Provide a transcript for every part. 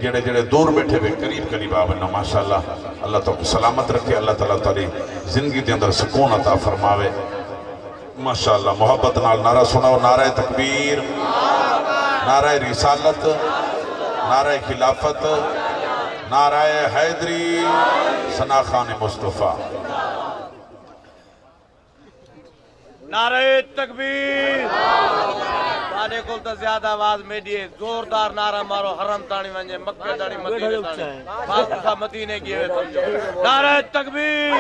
جڑے جڑے دور بیٹھے ہوئے قریب قریب آوے ماشاءاللہ اللہ تو سلامت رکھے اللہ تعالیٰ تعالی زندگی دے اندر سکون عطا فرماوے ماشاءاللہ محبت نال نعرہ سناو نعرہ تکبیر نعرہ رسالت نعرہ خلافت نعرہ حیدری ثنا خان مصطفیٰ نعرہ تکبیر بانے کل تا زیادہ آواز میں دیئے زوردار نعرہ مارو حرم تانی ونجے مکہ تانی مدینہ تانی فاطمہ مدینہ کیے ہوئے سمجھو نعرہ تکبیر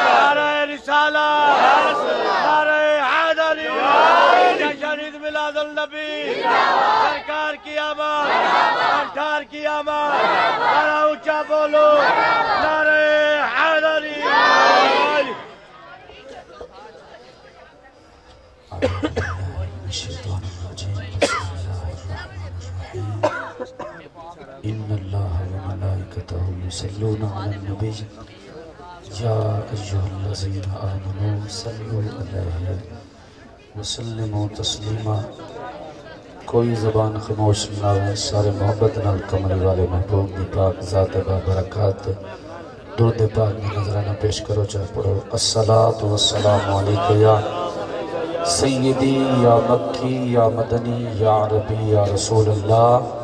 نعرہ رسالہ نعرہ حیدری جشنید ملاد النبی سرکار کی آمد انٹار کی آمد نعرہ اچھا بولو نعرہ حیدری الشیطان الرجیم بسم اللہ الرحمن الرحیم ان اللہ وملائکتہ یصلون علی النبی یا ایہا الذین آمنوا صلوا علیہ وسلموا تسلیما کوئی زبان خاموش نہ رہے سارے محبت نال کملی والے محبوب دی پاک ذات بابرکات درود پاک میں نظرانہ پیش کرو چاہ پڑھو الصلاة والسلام علیکہ یا سیدی یا مکی یا مدنی یا عربی یا رسول اللہ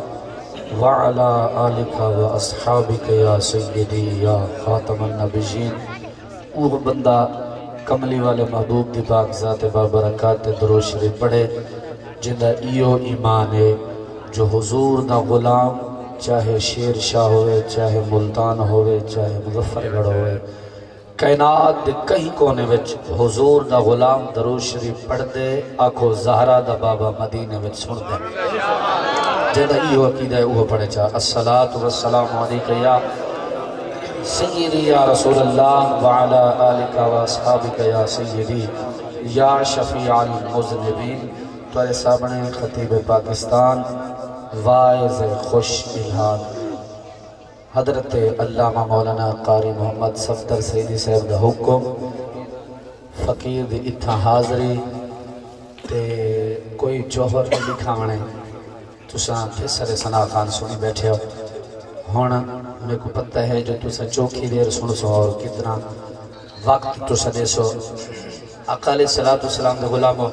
وعلا آلکہ و اصحابکہ یا سیدی یا خاتم النبیین وہ بندہ کملی والے محبوب دی پاک ذات بابرکات درود شریف پڑھے جندہ ایو ایمان ہے جو حضور دا غلام چاہے شیر شاہ ہوئے چاہے ملتان ہوئے چاہے مظفر گڑھ ہوئے کائنات دے کہیں کونے وچ حضور دا غلام درود شریف پڑھ دے آکھو زہرہ دا بابا مدینہ وچ سن دے جدہ ایو عقیدہ ہے وہ پڑھے چاہ الصلاة والسلام علیکہ یا سیدی یا رسول اللہ وعلا آلکہ و اصحابکہ یا سیدی یا شفیع المذنبین توارے سامنے خطیب پاکستان وائز خوش الہاد حضرت علامہ مولانا قاری محمد صفدر سیدی صاحب دا حکم فقیر دی اتھا حاضری تے کوئی جوہر نہیں دکھاونے تساں پھر ثنا خان سنی بیٹھے ہو ہونا میں کو پتہ ہے جو تساں چوکھی دیر سن سو اور کتنا وقت تساں دے سو اقالی صلاة والسلام دے غلامو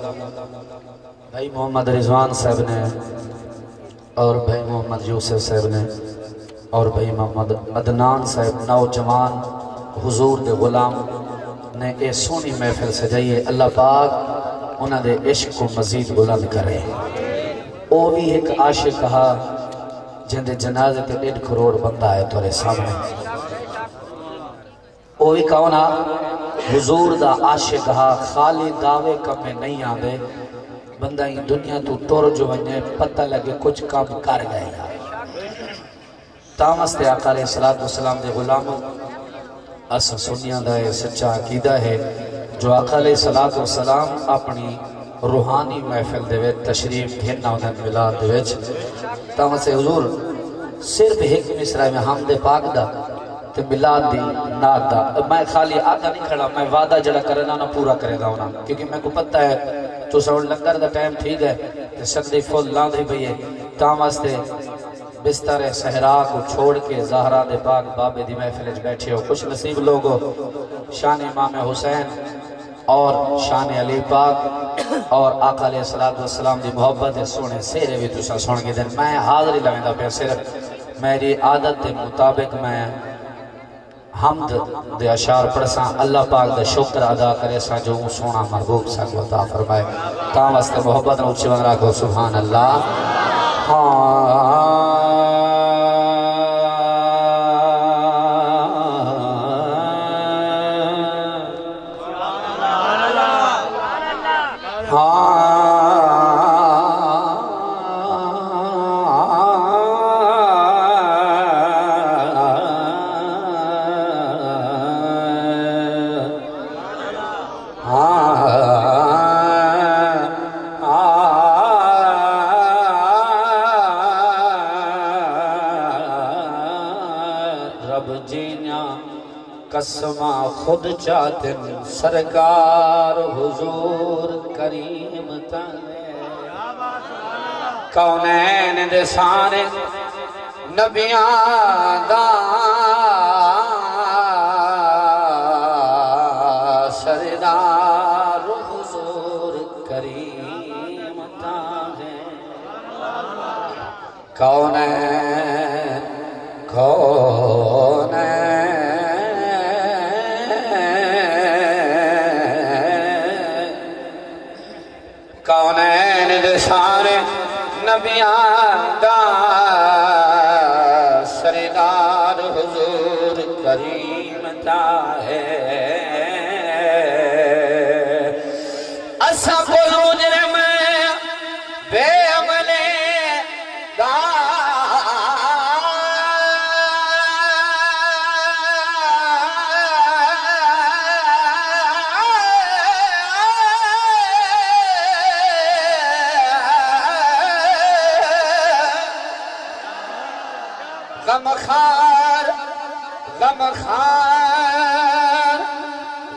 بھائی محمد رضوان صاحب نے اور بھائی محمد یوسف صاحب نے اور بھائی محمد عدنان صاحب نوجوان حضور دے غلام نے اے سونی محفل سجائیے اللہ پاک انہاں دے عشق کو مزید بلند کرے او بھی ایک عاشق کہا جن دے جنازے تے 1.5 کروڑ بندہ ہے تورے سامنے او بھی کہونا حضور دا عاشق کہا خالی دعوے کم میں نہیں آدھے بندہ ہی دنیا تو ٹور جو ونجے پتہ لگے کچھ کام کر گئے تامست آقا علیہ السلام دے غلام اسا سنیاں دا ہے سچا عقیدہ ہے جو آقا علیہ السلام اپنی روحانی محفل دے ویچ تشریف گھننا انہیں ملاد دے ویچ تامست حضور صرف ایک مصرع میں حمد پاک دا تے ملاد دی نات دا میں خالی آقا نہیں کھڑا میں وعدہ جڑا کرنا نہ پورا کرے گا ہونا کیونکہ میں کو پتہ ہے تو سوڑ لنگر دا ٹائم ٹھیک ہے تے سکدی فل لاندھ ہی بھئیے تامست بستر صحرا کو چھوڑ کے زہرہ دے پاک بابے دی محفلج بیٹھے ہو خوش نصیب لوگو شان امام حسین اور شان علی پاک اور آقا علیہ السلام دی محبت سونے سیرے بھی تُسا سن کے دن میں حاضری لگیں دا پہ صرف میری عادت دے مطابق میں حمد دے اشار پڑھساں اللہ پاک دے شکر ادا کرے ساں جو سونا محبوب سا کو عطا فرمائے تاں واسطے محبت نوچی ونگ رکھو سبحان اللہ قسمہ خود چاہتن سرکار حضور کریم تانے کونین دے سانے نبیاں دا سردار حضور کریم دا ہے کونین کونین دے سارے نبیاں دا سردار حضور کریم دا ہے اسا کو مجرم بے عملے دا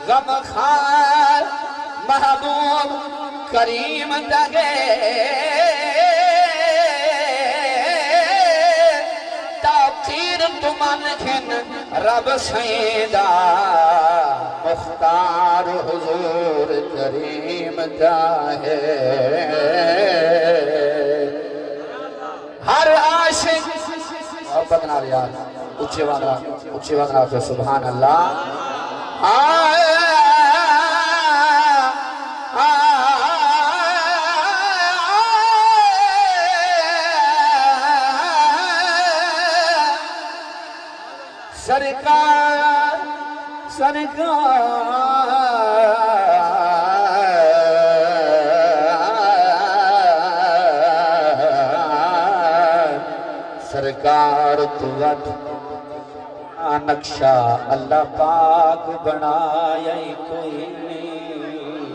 غم خار محبوب کریم دگے تاخیر تمن کھن رب سیدہ مختار حضور کریم دا ہے ہر عاشق محبت نال یار اچھی وانگنا پہ سبحان اللہ سرکار تو وقت نقشہ اللہ پاک بنایا ہی کوئی نہیں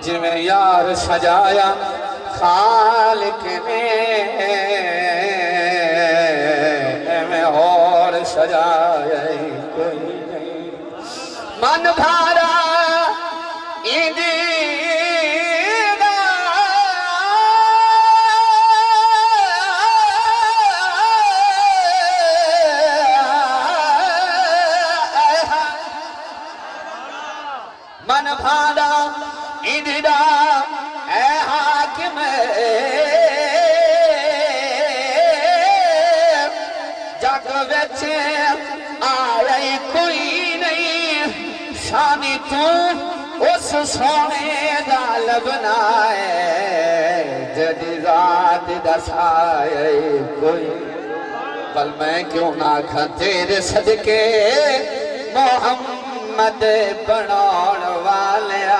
جن میں یار سجایا خالق نے میں اور سجایا ہی کوئی نہیں من بھارا ایدی من بھالا ادھا اے حاکم جگ وچ آئی کوئی نہیں شانی تو اس سونے دا لبنائے جدی ذات دسائے کوئی بل میں کیوں نہ کھا تیرے صدقے محمد بناؤن والیا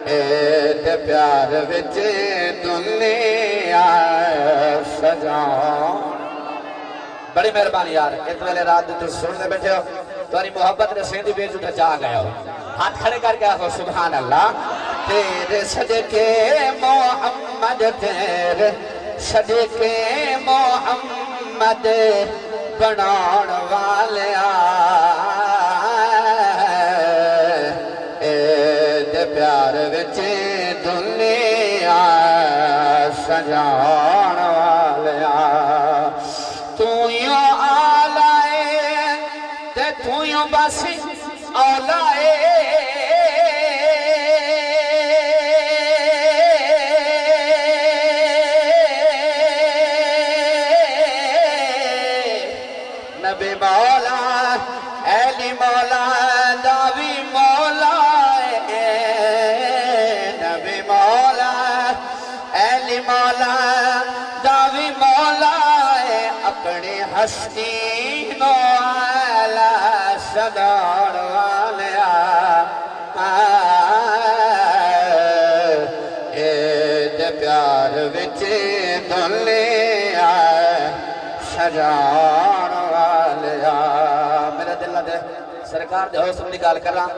اے پیار وچ دنیا سجاؤں بڑی مہربانی یار اتوالے رات تو سننے بیٹھے ہو تمہاری محبت رسین دی بیجو تا جا گئے ہو ہاتھ کھڑے کر گیا ہو سبحان اللہ تیرے صدقے محمد تیرے صدقے محمد بناؤن والیا اے دے پیار وچ دنیا سجاؤن والیا تو یوں آلائے تے تو یوں بس آلائے نبی مولا علی مولا داوی مولا نبی مولا علی مولا داوی مولا اپنی ہستی نو آلہ صدار والیا اے دے پیار وچ دنیا سجان والیا میرا دل دے سرکار دے حسن نکال کر رہا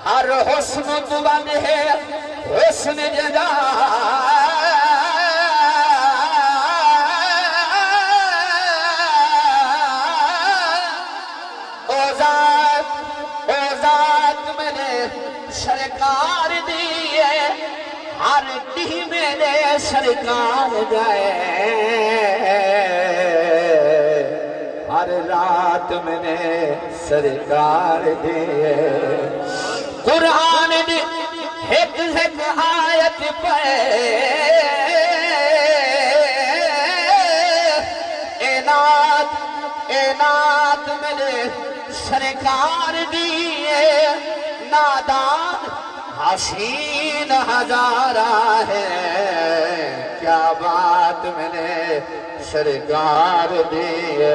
ہر حسن تو بند ہے حسن جدا سرکار جائے ہر رات میں نے سرکار دے قرآن دی ایک آیت پہ اینات میرے سرکار دیئے نادان حسین ہزارہ ہے کیا بات میں نے سرکار دیئے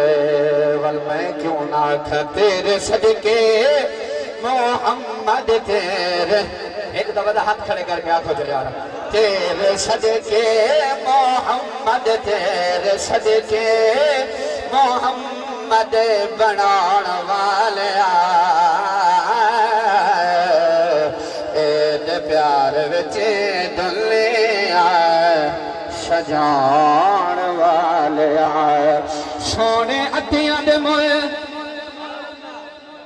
ول میں کیوں نہ تھا تیرے صدقے محمد تیرے ایک دفعہ ہاتھ کھڑے کر کے آنکھوں چلے آ رہا تیرے صدقے محمد تیرے صدقے محمد بنان والے اے پیار وچے دنیا سجان والے سونے اتیاں دے موئے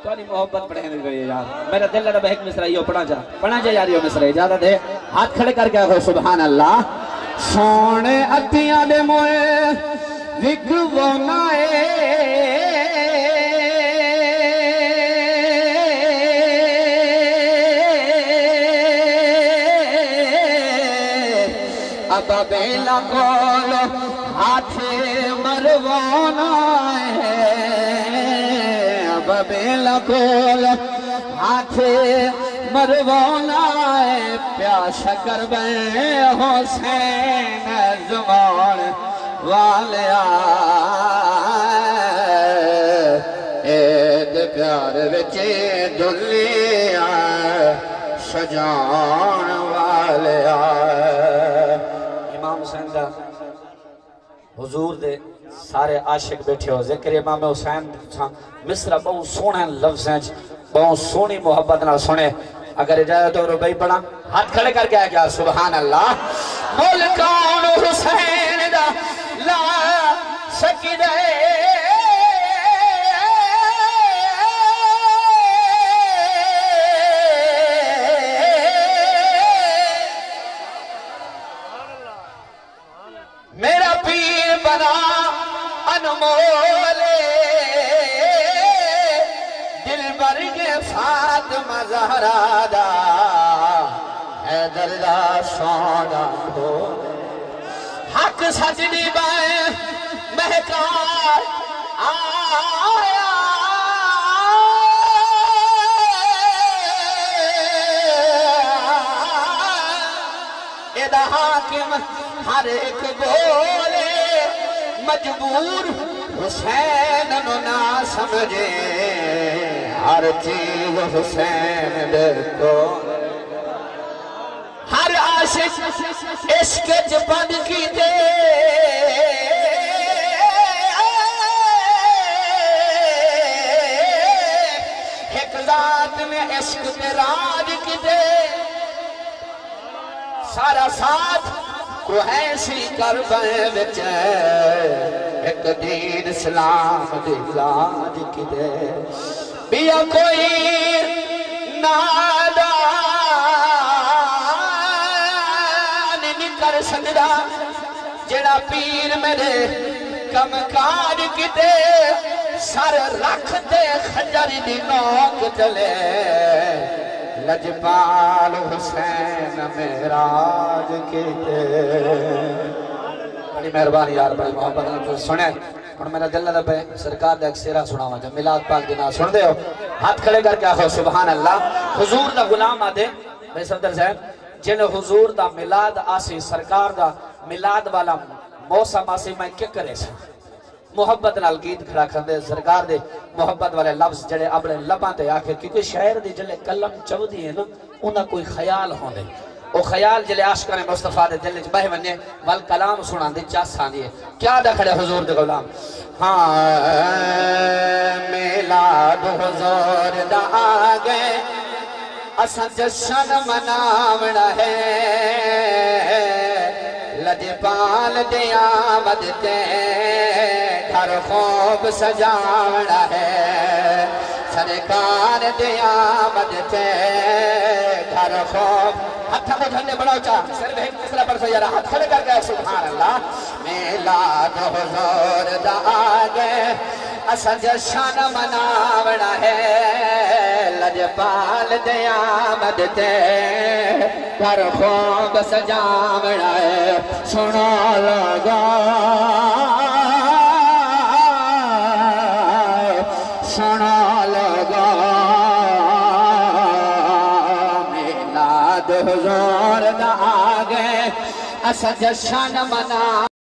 تھوڑی محبت پڑھیں گے یار میرا دل لڑا بہت مصرہ یہ پڑھا جا یار یہ مصرہ اجازت ہے ہاتھ کھڑے کر کے آگو سبحان اللہ سونے اتیاں دے موئے وکوانائے اب بیلا کول ہاتھ مروانا ہے اب بیلا کول ہاتھ مروانا ہے پیاس کر بے حسین زمان والے اید پیار وچے دنیا سجان والے امام حسین دا حضور دے سارے عاشق بیٹھے ہو ذکر امام حسین مصرہ بہت سونے لفظ ہیں بہت سونی محبت نہ سنے اگر اجازت ہو ربائی پڑھا ہاتھ کھڑے کر کے آیا کیا سبحان اللہ ملکان حسین دا لا سکی دے میرا پیر بنا انمولے دل برگ فاطمہ زہرا دا حیدر دا سونا ہو حق سجدی بائیں مہکار آیا ادا حاکم ہر ایک بولے مجبور حسین نہ سمجھے ہر چیز حسین در کو ہر عاشق عشق جبن کی دے ایک ذات میں عشق پہ راج کی دے سارا ساتھ کو ایسی کربیں بچے ایک دین اسلام دلاج کی دے بیا کوئی نادان نہیں کر سکتا جڑا پیر میرے کم کار کی دے سر رکھ دے خجر دی نوک چلے لجپال حسین مہراج کیتے بڑی مہربانی یار بڑی محبت سنے اور میرا دل لگا پہ سرکار دا ایک سیرہ سنا ہوا جب میلاد پاک دینا سن دے ہو ہاتھ کھڑے کر کے آخو سبحان اللہ حضور دا غلام آدھے بھائی صدر صاحب جن حضور دا میلاد آسی سرکار دا میلاد والا موسم آسی میں کیا کرے سا محبت نال گیت کھڑا کھندے سرکار دے محبت والے لفظ جڑے اپنے لباں تے آکھے کیونکہ شہر دی جلے کلم چودی ہے نا انہاں کوئی خیال ہوندے او خیال جلے عاشقان مصطفیٰ دے دل وچ بہ ونے ول کلام سنان دی چاس آندی ہے کیا دکھڑے حضور دے غلام ہاں میلاد حضور دا آگے اساں جشن مناونا ہے لجپال دے آمد تے گھر خوب سجاونا ہے سرکار دی آمد تے گھر خوب ہتھا کو جھنڈے بڑھاؤ چاہ صرف ایک مسئلہ پر سے یارا ہاتھ کھڑے کر گئے سبحان اللہ میلاد حضور دا آگے اسا جشن مناونا ہے لجپال دی آمد تے گھر خوب سجاونا ہے سنا لگا سنا لگا میلاد حضور دا آگے اسا جشن منا